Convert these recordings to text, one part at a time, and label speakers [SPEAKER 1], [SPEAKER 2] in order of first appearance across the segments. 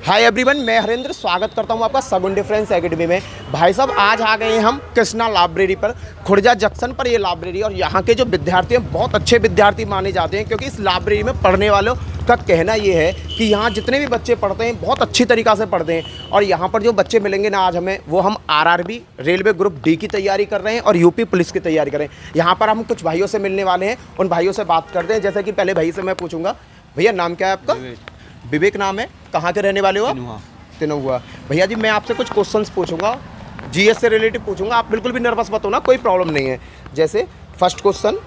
[SPEAKER 1] Hi everyone, मैं हरेंद्र स्वागत करता हूं आपका सगुन डिफरेंस एकेडमी में। भाई साहब, आज आ गए हैं हम कृष्णा लाइब्रेरी पर, खुर्जा जंक्शन पर ये लाइब्रेरी। और यहाँ के जो विद्यार्थी हैं बहुत अच्छे विद्यार्थी माने जाते हैं, क्योंकि इस लाइब्रेरी में पढ़ने वालों का कहना ये है कि यहाँ जितने भी बच्चे पढ़ते हैं बहुत अच्छी तरीक़ा से पढ़ते हैं। और यहाँ पर जो बच्चे मिलेंगे ना आज हमें, वो हम आरआरबी रेलवे ग्रुप डी की तैयारी कर रहे हैं और यूपी पुलिस की तैयारी कर रहे हैं। यहाँ पर हम कुछ भाइयों से मिलने वाले हैं, उन भाइयों से बात करते हैं। जैसे कि पहले भाई से मैं पूछूंगा, भैया नाम क्या है आपका? विवेक नाम है। कहाँ के रहने वाले हो आप? तिनहुआ। भैया जी, मैं आपसे कुछ क्वेश्चंस पूछूंगा, जीएस से रिलेटेड पूछूंगा। आप बिल्कुल भी नर्वस मत होना, कोई प्रॉब्लम नहीं है। जैसे फर्स्ट क्वेश्चन,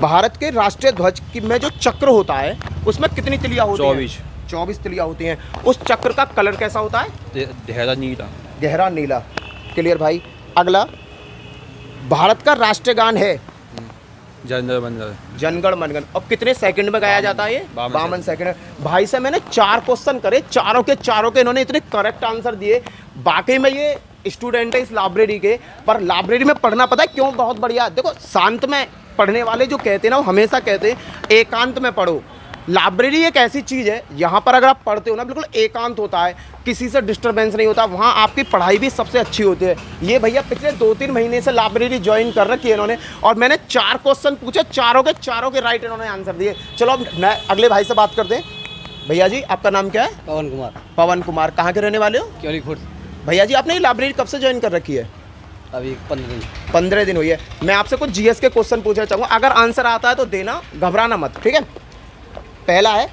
[SPEAKER 1] भारत के राष्ट्रीय ध्वज में जो चक्र होता है उसमें कितनी तिलियां होती हैं? 24 तिलियां होती हैं। उस चक्र का कलर कैसा होता है?
[SPEAKER 2] गहरा नीला।
[SPEAKER 1] गहरा नीला। क्लियर भाई। अगला, भारत का राष्ट्रीय गान है जनगण मनगण। और कितने सेकंड में गाया जाता है ये? 52 सेकंड। भाई से मैंने 4 क्वेश्चन करे, चारों के इन्होंने इतने करेक्ट आंसर दिए। वाकई में ये स्टूडेंट है इस लाइब्रेरी के। पर लाइब्रेरी में पढ़ना पता है क्यों बहुत बढ़िया? देखो, शांत में पढ़ने वाले जो कहते हैं ना, वो हमेशा कहते हैं एकांत में पढ़ो। लाइब्रेरी एक ऐसी चीज़ है, यहाँ पर अगर आप पढ़ते हो ना, बिल्कुल एकांत होता है, किसी से डिस्टरबेंस नहीं होता, वहाँ आपकी पढ़ाई भी सबसे अच्छी होती है। ये भैया पिछले 2-3 महीने से लाइब्रेरी ज्वाइन कर रखी है इन्होंने, और मैंने 4 क्वेश्चन पूछे, चारों के राइट इन्होंने आंसर दिए। चलो अब अगले भाई से बात करते हैं। भैया जी, आपका नाम क्या है?
[SPEAKER 3] पवन कुमार।
[SPEAKER 1] पवन कुमार, कहाँ के रहने वाले हो?
[SPEAKER 3] क्योली खुर्द।
[SPEAKER 1] भैया जी, आपने ये लाइब्रेरी कब से ज्वाइन कर रखी है?
[SPEAKER 3] अभी
[SPEAKER 1] 15 दिन हुई है। मैं आपसे कुछ जीएस के क्वेश्चन पूछना चाहूँगा, अगर आंसर आता है तो देना, घबराना मत, ठीक है? पहला है,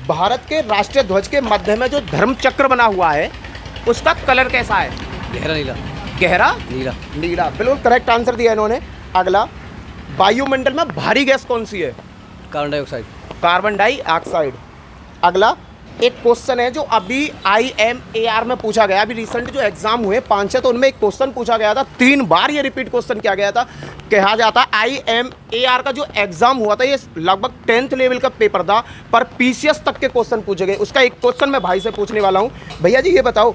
[SPEAKER 1] भारत के राष्ट्रीय ध्वज के मध्य में जो धर्म चक्र बना हुआ है उसका कलर कैसा है?
[SPEAKER 3] गहरा नीला।
[SPEAKER 1] गहरा
[SPEAKER 3] नीला।
[SPEAKER 1] नीला, बिल्कुल करेक्ट आंसर दिया इन्होंने। अगला, वायुमंडल में भारी गैस कौन सी है?
[SPEAKER 3] Carbon dioxide.
[SPEAKER 1] Carbon dioxide. अगला, एक क्वेश्चन है जो अभी IMAR में पूछा गया, अभी रिसेंट जो एग्जाम हुए 5-6, तो उनमें एक क्वेश्चन पूछा गया था, 3 बार ये रिपीट क्वेश्चन किया गया था। कहा जाता IMAR का जो एग्जाम हुआ था ये लगभग 10th लेवल का पेपर था, पर PCS तक के क्वेश्चन पूछे गए। उसका एक क्वेश्चन मैं भाई से पूछने वाला हूँ। भैया जी, ये बताओ,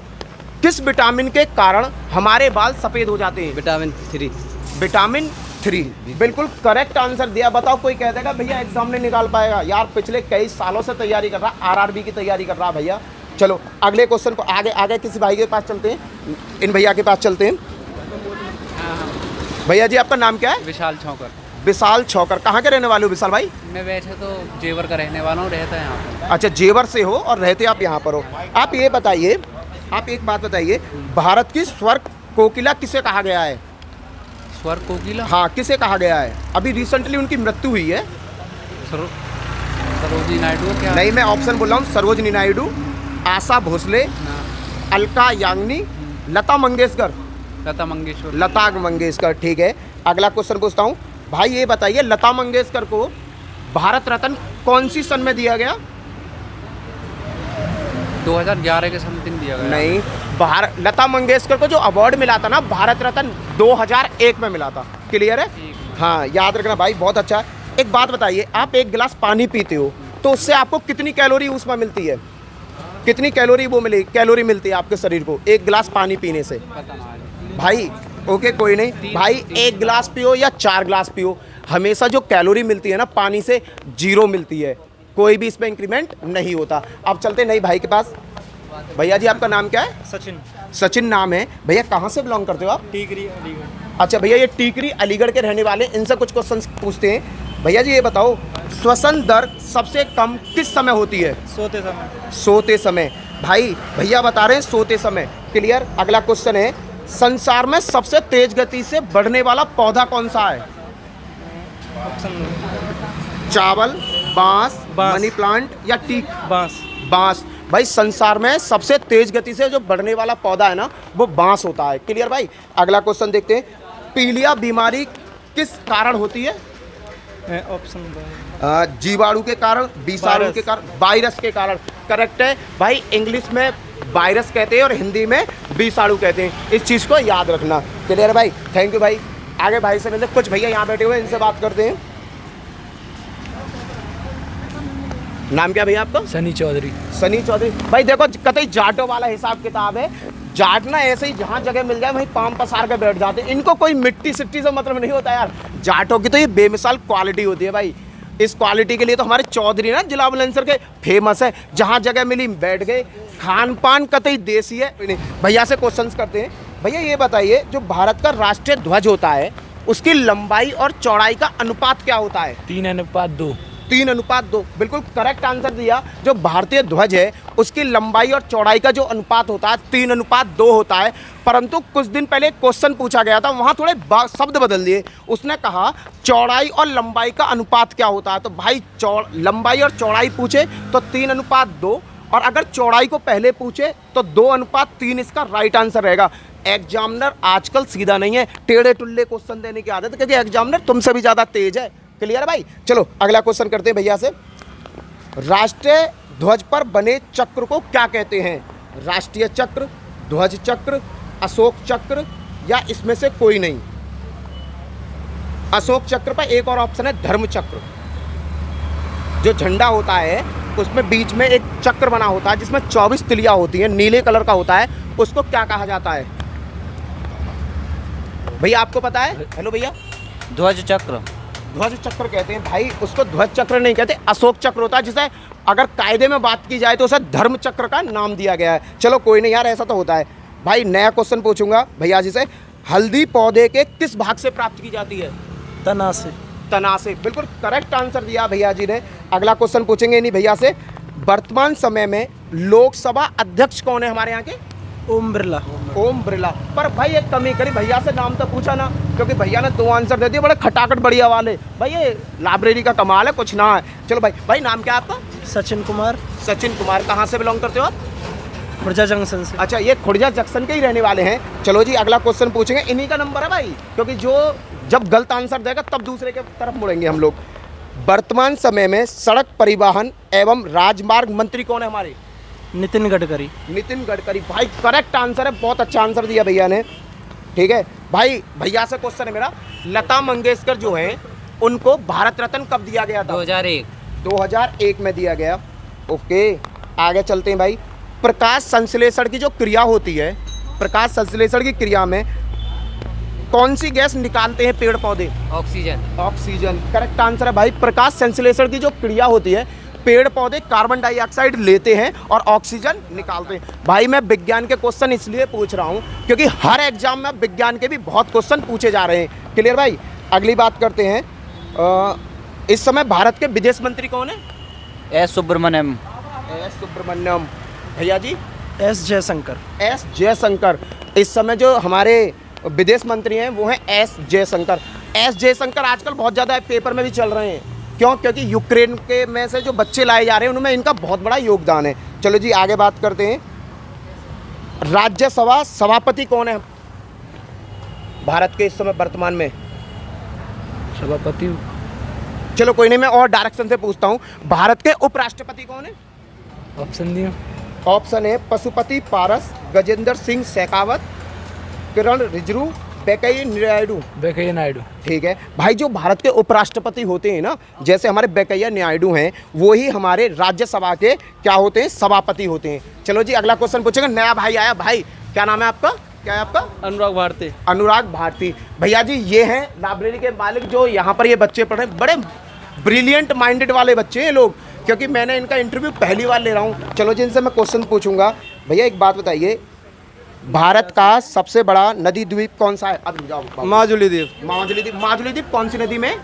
[SPEAKER 1] किस विटामिन के कारण हमारे बाल सफ़ेद हो जाते हैं?
[SPEAKER 3] विटामिन 3।
[SPEAKER 1] विटामिन 3, बिल्कुल करेक्ट आंसर दिया। बताओ, कोई कह देगा भैया एग्जाम नहीं निकाल पाएगा? यार, पिछले कई सालों से तैयारी कर रहा, आरआरबी की तैयारी कर रहा भैया। चलो अगले क्वेश्चन को आगे किसी भाई के पास चलते हैं, इन भैया के पास चलते हैं। भैया जी, आपका नाम क्या है?
[SPEAKER 4] विशाल छौकर।
[SPEAKER 1] विशाल छौकर, कहाँ के रहने वाले हो विशाल भाई?
[SPEAKER 4] मैं वैसे तो जेवर का रहने वाला हूँ, रहता है यहाँ पर।
[SPEAKER 1] अच्छा, जेवर से हो और रहते आप यहाँ पर हो। आप ये बताइए, आप एक बात बताइए, भारत की स्वर कोकिला किसे कहा गया है?
[SPEAKER 4] स्वर कोकिला?
[SPEAKER 1] हाँ, किसे कहा गया है? अभी रिसेंटली उनकी मृत्यु हुई है।
[SPEAKER 4] सरोजिनी नायडू क्या?
[SPEAKER 1] नहीं, मैं ऑप्शन बोल रहा हूँ, सरोजिनी नायडू, आशा भोसले, अलका याग्निक, लता मंगेशकर। लता मंगेशकर, ठीक है। अगला क्वेश्चन पूछता हूँ भाई, ये बताइए, लता मंगेशकर को भारत रत्न कौन सी सन में दिया गया?
[SPEAKER 4] 2011 के समथिंग दिया गया।
[SPEAKER 1] नहीं, लता मंगेशकर को जो अवार्ड मिला था ना, भारत रत्न 2001 में मिला था। क्लियर है? हाँ, याद रखना भाई, बहुत अच्छा है। एक बात बताइए, आप एक गिलास पानी पीते हो तो उससे आपको कितनी कैलोरी उसमें मिलती है? कितनी कैलोरी मिलती है आपके शरीर को एक गिलास पानी पीने से? भाई ओके, कोई नहीं भाई, 1 गिलास पियो या 4 गिलास पियो, हमेशा जो कैलोरी मिलती है ना पानी से, 0 मिलती है, कोई भी इसमें इंक्रीमेंट नहीं होता। अब चलते नहीं भाई के पास। भैया जी, आपका नाम क्या है?
[SPEAKER 5] सचिन।
[SPEAKER 1] सचिन नाम है। भैया कहाँ से बिलोंग करते हो आप?
[SPEAKER 5] टीकरी, अलीगढ़।
[SPEAKER 1] अच्छा भैया, ये टीकरी अलीगढ़ के रहने वाले, इनसे कुछ क्वेश्चन पूछते हैं। भैया जी, ये बताओ, श्वसन दर सबसे कम किस समय होती है? सोते समय। भाई भैया बता रहे हैं सोते समय। क्लियर। अगला क्वेश्चन है, संसार में सबसे तेज गति से बढ़ने वाला पौधा कौन सा है? चावल, बांस, मनी प्लांट या टीक? बांस। भाई, संसार में सबसे तेज गति से जो बढ़ने वाला पौधा है ना, वो बांस होता है। क्लियर भाई। अगला क्वेश्चन देखते हैं, पीलिया बीमारी किस कारण होती है?
[SPEAKER 5] ऑप्शन
[SPEAKER 1] जीवाणु के कारण, विषाणु के कारण, वायरस के कारण। करेक्ट है भाई। इंग्लिश में वायरस कहते हैं और हिंदी में विषाणु कहते हैं, इस चीज़ को याद रखना। क्लियर है भाई, थैंक यू भाई। आगे भाई से मिलते, कुछ भैया यहाँ बैठे हुए, इनसे बात करते हैं। नाम क्या भैया आपका?
[SPEAKER 3] सनी चौधरी।
[SPEAKER 1] सनी चौधरी। भाई देखो, कतई जाटों वाला हिसाब किताब है। जाट ना ऐसे ही जहाँ जगह मिल जाए वहीं पाँव पसार के बैठ जाते हैं। इनको कोई मिट्टी सिट्टी से मतलब नहीं होता यार। जाटों की तो ये बेमिसाल क्वालिटी होती है भाई। इस क्वालिटी के लिए तो हमारे चौधरी ना जिला बुलंदशहर के फेमस है, जहाँ जगह मिली बैठ गए। खान पान कतई देसी है। भैया से क्वेश्चंस करते हैं। भैया ये बताइए, जो भारत का राष्ट्रीय ध्वज होता है उसकी लंबाई और चौड़ाई का अनुपात क्या होता है?
[SPEAKER 2] 3:2।
[SPEAKER 1] 3:2, बिल्कुल करेक्ट आंसर दिया। जो भारतीय ध्वज है उसकी लंबाई और चौड़ाई का जो अनुपात होता है 3:2 होता है। परंतु कुछ दिन पहले एक क्वेश्चन पूछा गया था, वहाँ थोड़े शब्द बदल दिए। उसने कहा चौड़ाई और लंबाई का अनुपात क्या होता है। तो भाई लंबाई और चौड़ाई पूछे तो 3:2, और अगर चौड़ाई को पहले पूछे तो 2:3 इसका राइट आंसर रहेगा। एग्जामिनर आजकल सीधा नहीं है, टेढ़े टुल्ले क्वेश्चन देने की आदत, क्योंकि एग्जामिनर तुमसे भी ज़्यादा तेज है। क्लियर है भाई? चलो अगला क्वेश्चन करते हैं भैया से। राष्ट्रीय ध्वज पर बने चक्र को क्या कहते हैं? राष्ट्रीय चक्र, ध्वज चक्र, अशोक चक्र, या इसमें से कोई नहीं? अशोक चक्र पर एक और ऑप्शन है धर्म चक्र। जो झंडा होता है उसमें बीच में एक चक्र बना होता है जिसमें 24 तिलियां होती हैं, नीले कलर का होता है, उसको क्या कहा जाता है? भैया आपको पता है? हेलो भैया।
[SPEAKER 3] ध्वज चक्र।
[SPEAKER 1] ध्वज चक्र कहते हैं भाई, उसको ध्वज चक्र नहीं कहते, अशोक चक्र होता है, जिसे अगर कायदे में बात की जाए तो उसे धर्म चक्र का नाम दिया गया है। चलो कोई नहीं यार, ऐसा तो होता है। भाई नया क्वेश्चन पूछूंगा भैया जी से। हल्दी पौधे के किस भाग से प्राप्त की जाती है?
[SPEAKER 2] तना से।
[SPEAKER 1] तना से, बिल्कुल करेक्ट आंसर दिया भैया जी ने। अगला क्वेश्चन पूछेंगे नहीं भैया से। वर्तमान समय में लोकसभा अध्यक्ष कौन है हमारे यहाँ के?
[SPEAKER 2] ओम बिरला।
[SPEAKER 1] ओम बिरला। पर भाई एक कमी करी, भैया से नाम तो पूछा ना, क्योंकि भैया ने 2 आंसर दे दिए, बड़े खटाखट बढ़िया वाले। भाई ये लाइब्रेरी का कमाल है, कुछ ना है। चलो भाई नाम क्या है आपका?
[SPEAKER 2] सचिन कुमार।
[SPEAKER 1] सचिन कुमार। कहाँ से बिलोंग करते हो आप?
[SPEAKER 2] खुर्जा जंक्शन से।
[SPEAKER 1] अच्छा, ये खुर्जा जंक्शन के ही रहने वाले हैं। चलो जी अगला क्वेश्चन पूछेंगे। इन्हीं का नंबर है भाई, क्योंकि जो जब गलत आंसर देगा तब दूसरे के तरफ मुड़ेंगे हम लोग। वर्तमान समय में सड़क परिवहन एवं राजमार्ग मंत्री कौन है हमारे?
[SPEAKER 2] नितिन गडकरी।
[SPEAKER 1] नितिन गडकरी। भाई करेक्ट आंसर है, बहुत अच्छा आंसर दिया भैया ने। ठीक है भाई, भैया से क्वेश्चन है मेरा। लता मंगेशकर जो है उनको भारत रत्न कब दिया गया था?
[SPEAKER 3] 2001।
[SPEAKER 1] 2001 में दिया गया। ओके आगे चलते हैं भाई। प्रकाश संश्लेषण की जो क्रिया होती है, प्रकाश संश्लेषण की क्रिया में कौन सी गैस निकालते हैं पेड़ पौधे?
[SPEAKER 3] ऑक्सीजन।
[SPEAKER 1] ऑक्सीजन। करेक्ट आंसर है भाई। प्रकाश संश्लेषण की जो क्रिया होती है, पेड़ पौधे कार्बन डाइऑक्साइड लेते हैं और ऑक्सीजन निकालते हैं। भाई मैं विज्ञान के क्वेश्चन इसलिए पूछ रहा हूँ क्योंकि हर एग्जाम में विज्ञान के भी बहुत क्वेश्चन पूछे जा रहे हैं। क्लियर भाई? अगली बात करते हैं। इस समय भारत के विदेश मंत्री कौन है?
[SPEAKER 3] एस सुब्रमण्यम।
[SPEAKER 1] एस सुब्रमण्यम। भैया जी?
[SPEAKER 2] एस जयशंकर।
[SPEAKER 1] एस जयशंकर। इस समय जो हमारे विदेश मंत्री हैं वो हैं एस जयशंकर। एस जयशंकर आजकल बहुत ज़्यादा पेपर में भी चल रहे हैं। क्यों? क्योंकि यूक्रेन के में से जो बच्चे लाए जा रहे हैं उनमें इनका बहुत बड़ा योगदान है। चलो जी आगे बात करते हैं। राज्यसभा सभापति कौन है भारत के इस समय वर्तमान में?
[SPEAKER 2] सभापति।
[SPEAKER 1] चलो कोई नहीं, मैं और डायरेक्शन से पूछता हूँ। भारत के उपराष्ट्रपति कौन है?
[SPEAKER 2] ऑप्शन दिया।
[SPEAKER 1] ऑप्शन है पशुपति पारस, गजेंद्र सिंह शेखावत, किरण रिजिजू, वेंकैया नायडू। ठीक है भाई, जो भारत के उपराष्ट्रपति होते हैं ना, जैसे हमारे वेंकैया नायडू हैं, वो ही हमारे राज्यसभा के क्या होते हैं? सभापति होते हैं। चलो जी अगला क्वेश्चन पूछेंगे। नया भाई आया। भाई क्या नाम है आपका? क्या है आपका?
[SPEAKER 2] अनुराग भारती।
[SPEAKER 1] अनुराग भारती। भैया जी ये हैं लाइब्रेरी के मालिक, जो यहाँ पर ये बच्चे पढ़ रहे हैं। बड़े ब्रिलियंट माइंडेड वाले बच्चे हैं लोग, क्योंकि मैंने इनका इंटरव्यू पहली बार ले रहा हूँ। चलो जिनसे मैं क्वेश्चन पूछूंगा। भैया एक बात बताइए, भारत का सबसे बड़ा नदी द्वीप कौन सा है? अब जाओ।
[SPEAKER 2] माजुली द्वीप।
[SPEAKER 1] माजुली द्वीप। माजुली द्वीप कौन सी नदी में?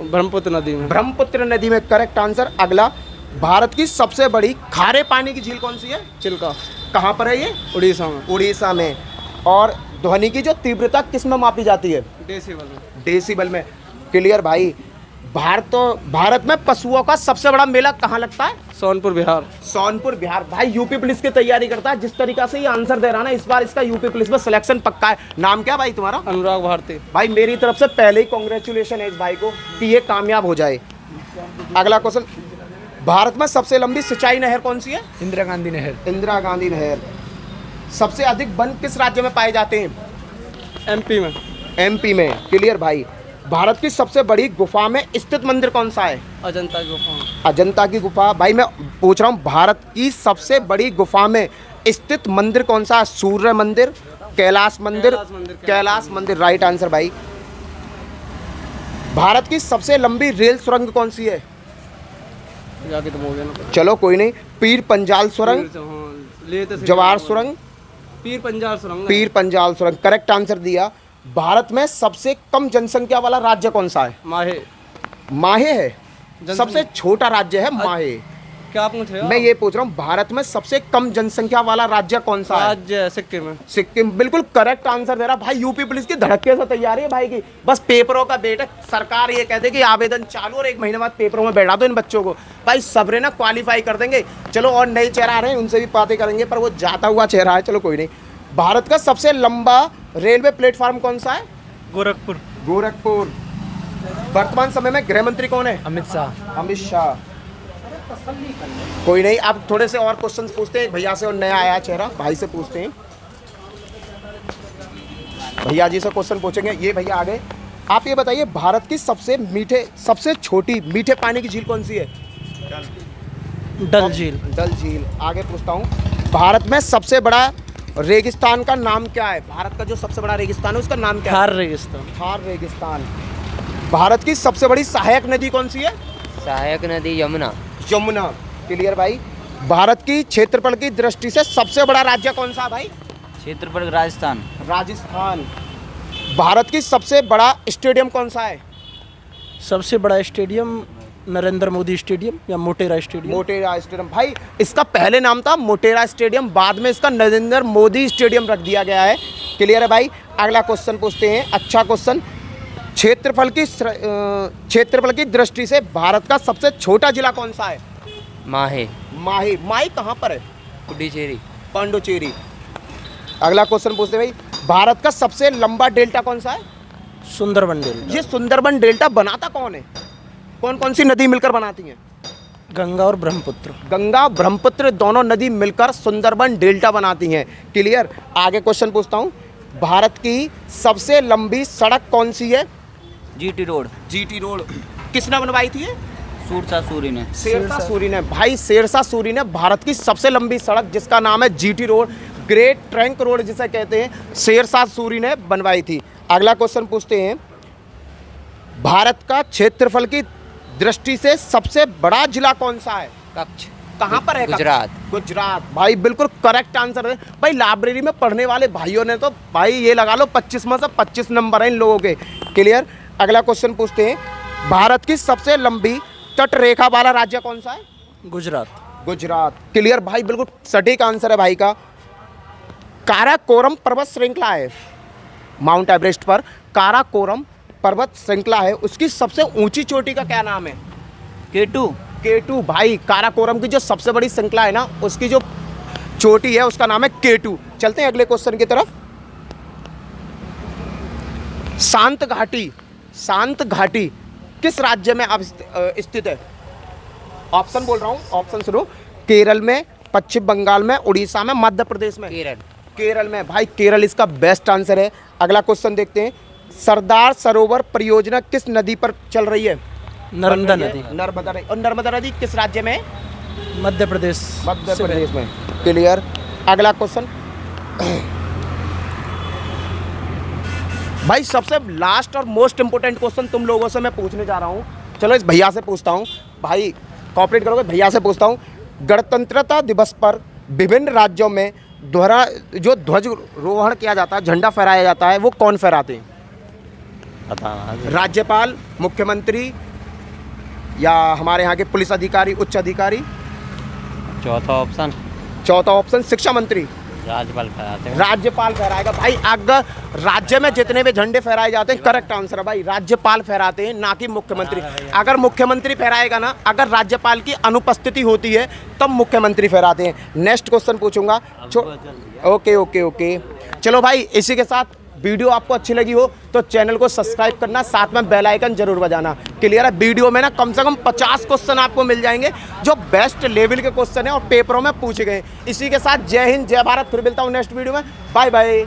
[SPEAKER 2] ब्रह्मपुत्र नदी में।
[SPEAKER 1] ब्रह्मपुत्र नदी में। Correct answer. अगला, भारत की सबसे बड़ी खारे पानी की झील कौन सी है?
[SPEAKER 2] चिल्का।
[SPEAKER 1] कहाँ पर है ये?
[SPEAKER 2] उड़ीसा में।
[SPEAKER 1] उड़ीसा में। और ध्वनि की जो तीव्रता किस में मापी जाती है?
[SPEAKER 2] डेसिबल में।
[SPEAKER 1] डेसिबल में। क्लियर भाई। भारत में पशुओं का सबसे बड़ा मेला कहाँ लगता है?
[SPEAKER 2] सोनपुर बिहार।
[SPEAKER 1] सोनपुर बिहार। भाई यूपी पुलिस की तैयारी करता है, जिस तरीका से ये आंसर दे रहा है ना, इस बार इसका यूपी पुलिस में सिलेक्शन पक्का है। नाम क्या भाई तुम्हारा?
[SPEAKER 2] अनुराग भारती।
[SPEAKER 1] भाई मेरी तरफ से पहले ही कांग्रेचुलेशन है इस भाई को कि ये कामयाब हो जाए। अगला क्वेश्चन। भारत में सबसे लंबी सिंचाई नहर कौन सी है?
[SPEAKER 2] इंदिरा गांधी नहर।
[SPEAKER 1] इंदिरा गांधी नहर। सबसे अधिक वन किस राज्य में पाए जाते हैं?
[SPEAKER 2] एमपी में।
[SPEAKER 1] एमपी में। क्लियर भाई। भारत की सबसे बड़ी गुफा में स्थित मंदिर कौन सा है?
[SPEAKER 2] अजंता गुफा।
[SPEAKER 1] अजंता की गुफा। भाई मैं पूछ रहा हूँ, भारत की सबसे बड़ी गुफा में स्थित मंदिर कौन सा है? सूर्य मंदिर, कैलाश मंदिर? कैलाश मंदिर। राइट आंसर भाई। भारत की सबसे लंबी रेल सुरंग कौन सी है?
[SPEAKER 2] जाके तुम हो गया ना।
[SPEAKER 1] चलो कोई नहीं। पीर पंजाल सुरंग,
[SPEAKER 2] हाँ, ले तो सही।
[SPEAKER 1] जवार सुरंग,
[SPEAKER 2] पीर पंजाल सुरंग।
[SPEAKER 1] पीर पंजाल सुरंग करेक्ट आंसर दिया। भारत में सबसे कम जनसंख्या वाला राज्य कौन सा है?
[SPEAKER 2] माहे।
[SPEAKER 1] माहे है। सबसे छोटा राज्य है माहे।
[SPEAKER 2] क्या आप पूछ रहे हो?
[SPEAKER 1] मैं ये पूछ रहा हूँ भारत में सबसे कम जनसंख्या वाला राज्य कौन सा है?
[SPEAKER 2] राज्य सिक्किम है।
[SPEAKER 1] सिक्किम बिल्कुल करेक्ट आंसर दे रहा भाई। यूपी पुलिस की धड़के से तैयारी है भाई की। बस पेपरों का वेट है। सरकार ये कहते कि आवेदन चालू और 1 महीने बाद पेपरों में बैठा दो इन बच्चों को। भाई सबरे ना क्वालिफाई कर देंगे। चलो और नए चेहरा आ रहे हैं उनसे भी बातें करेंगे, पर वो जाता हुआ चेहरा है। चलो कोई नहीं। भारत का सबसे लंबा रेलवे प्लेटफॉर्म कौन सा है?
[SPEAKER 2] गोरखपुर।
[SPEAKER 1] गोरखपुर। वर्तमान समय में गृह मंत्री कौन है?
[SPEAKER 2] अमित शाह।
[SPEAKER 1] अमित शाह। कोई नहीं, अब थोड़े से और क्वेश्चंस पूछते हैं भैया से। और नया आया चेहरा भाई से पूछते हैं। भैया जी से क्वेश्चन पूछेंगे। ये भैया आगे आप ये बताइए भारत की सबसे छोटी मीठे पानी की झील कौन सी है?
[SPEAKER 2] डल झील।
[SPEAKER 1] डल झील। आगे पूछता हूँ भारत में सबसे बड़ा रेगिस्तान का नाम क्या है? भारत का जो सबसे बड़ा रेगिस्तान है उसका नाम क्या है?
[SPEAKER 2] थार रेगिस्तान।
[SPEAKER 1] थार रेगिस्तान। भारत की सबसे बड़ी सहायक नदी कौन सी है?
[SPEAKER 3] सहायक नदी यमुना।
[SPEAKER 1] यमुना। क्लियर भाई। भारत की क्षेत्रफल की दृष्टि से सबसे बड़ा राज्य कौन सा भाई?
[SPEAKER 3] क्षेत्रफल राजस्थान।
[SPEAKER 1] राजस्थान। भारत की सबसे बड़ा स्टेडियम कौन सा है?
[SPEAKER 2] सबसे बड़ा स्टेडियम नरेंद्र मोदी स्टेडियम या मोटेरा स्टेडियम।
[SPEAKER 1] मोटेरा स्टेडियम। भाई इसका पहले नाम था मोटेरा स्टेडियम, बाद में इसका नरेंद्र मोदी स्टेडियम रख दिया गया है। क्लियर है भाई। अगला क्वेश्चन पूछते हैं। अच्छा क्वेश्चन। क्षेत्रफल की दृष्टि से भारत का सबसे छोटा जिला कौन सा है?
[SPEAKER 3] माहे।
[SPEAKER 1] माही। माही कहाँ पर है?
[SPEAKER 3] पुडुचेरी।
[SPEAKER 1] पांडुचेरी। अगला क्वेश्चन पूछते हैं भाई भारत का सबसे लंबा डेल्टा कौन सा है?
[SPEAKER 2] सुंदरबन डेल्टा।
[SPEAKER 1] ये सुंदरबन डेल्टा बनाता कौन है? कौन कौन सी नदी मिलकर बनाती हैं?
[SPEAKER 2] गंगा और ब्रह्मपुत्र।
[SPEAKER 1] गंगा ब्रह्मपुत्र दोनों नदी मिलकर सुंदरबन डेल्टा बनाती हैं। क्लियर। आगे क्वेश्चन पूछता हूँ भारत की सबसे लंबी सड़क कौन सी है?
[SPEAKER 3] GT road.
[SPEAKER 1] GT road. किसने बनवाई थी ये?
[SPEAKER 3] सूरसा सूरी ने।
[SPEAKER 1] शेरशाह सूरी ने। भाई शेरशाह सूरी ने भारत की सबसे लंबी सड़क जिसका नाम है GT road, great trunk road जिसे कहते हैं, शेरशाह सूरी ने बनवाई थी। अगला क्वेश्चन पूछते हैं भारत का क्षेत्रफल की दृष्टि से सबसे बड़ा जिला कौन सा है?
[SPEAKER 3] कच्छ।
[SPEAKER 1] कहाँ पर है?
[SPEAKER 3] गुजरात।
[SPEAKER 1] गुजरात। भाई बिल्कुल करेक्ट आंसर है। भाई लाइब्रेरी में पढ़ने वाले भाइयों ने तो भाई ये लगा लो 25 में से 25 नंबर हैं इन लोगों के। क्लियर। अगला क्वेश्चन पूछते हैं भारत की सबसे लंबी तट रेखा वाला राज्य कौन सा है?
[SPEAKER 2] गुजरात।
[SPEAKER 1] गुजरात। क्लियर भाई बिल्कुल सटीक आंसर है भाई का। काराकोरम पर्वत श्रृंखला है माउंट एवरेस्ट पर। काराकोरम पर्वत श्रृंखला है, उसकी सबसे ऊंची चोटी का क्या नाम है?
[SPEAKER 3] केटू।
[SPEAKER 1] केटू। भाई काराकोरम की जो सबसे बड़ी श्रृंखला है ना उसकी जो चोटी है उसका नाम है केटू। चलते हैं अगले क्वेश्चन की तरफ। शांत घाटी। शांत घाटी किस राज्य में अब स्थित है? ऑप्शन बोल रहा हूँ, ऑप्शन सुनो। केरल में, पश्चिम बंगाल में, उड़ीसा में, मध्य प्रदेश में।
[SPEAKER 3] केरल।
[SPEAKER 1] केरल में। भाई केरल इसका बेस्ट आंसर है। अगला क्वेश्चन देखते हैं सरदार सरोवर परियोजना किस नदी पर चल रही है?
[SPEAKER 2] नर्मदा नदी।
[SPEAKER 1] नर्मदा नदी। और नर्मदा नदी किस राज्य में?
[SPEAKER 2] मध्य प्रदेश।
[SPEAKER 1] मध्य प्रदेश में। क्लियर। अगला क्वेश्चन भाई सबसे लास्ट और मोस्ट इंपोर्टेंट क्वेश्चन तुम लोगों से मैं पूछने जा रहा हूँ। चलो इस भैया से पूछता हूँ। भाई कॉपरेट करोगे? भैया से पूछता हूँ गणतंत्रता दिवस पर विभिन्न राज्यों में जो ध्वजारोहण किया जाता है, झंडा फहराया जाता है, वो कौन फहराते हैं? राज्यपाल, मुख्यमंत्री या हमारे यहाँ के पुलिस अधिकारी, उच्च अधिकारी?
[SPEAKER 3] चौथा ऑप्शन
[SPEAKER 1] शिक्षा मंत्री।
[SPEAKER 3] राज्यपाल फहराते हैं।
[SPEAKER 1] राज्यपाल फहराएगा। भाई अगर राज्य में जितने भी झंडे फहराए जाते हैं करेक्ट आंसर है भाई, राज्यपाल फहराते हैं ना कि मुख्यमंत्री। अगर मुख्यमंत्री फहराएगा ना, अगर राज्यपाल की अनुपस्थिति होती है तब मुख्यमंत्री फहराते हैं। नेक्स्ट क्वेश्चन पूछूंगा। ओके। चलो भाई इसी के साथ वीडियो आपको अच्छी लगी हो तो चैनल को सब्सक्राइब करना, साथ में बेल आइकन जरूर बजाना। क्लियर है। वीडियो में ना कम से कम 50 क्वेश्चन आपको मिल जाएंगे जो बेस्ट लेवल के क्वेश्चन है और पेपरों में पूछे गए। इसी के साथ जय हिंद, जय भारत। फिर मिलता हूँ नेक्स्ट वीडियो में। Bye bye.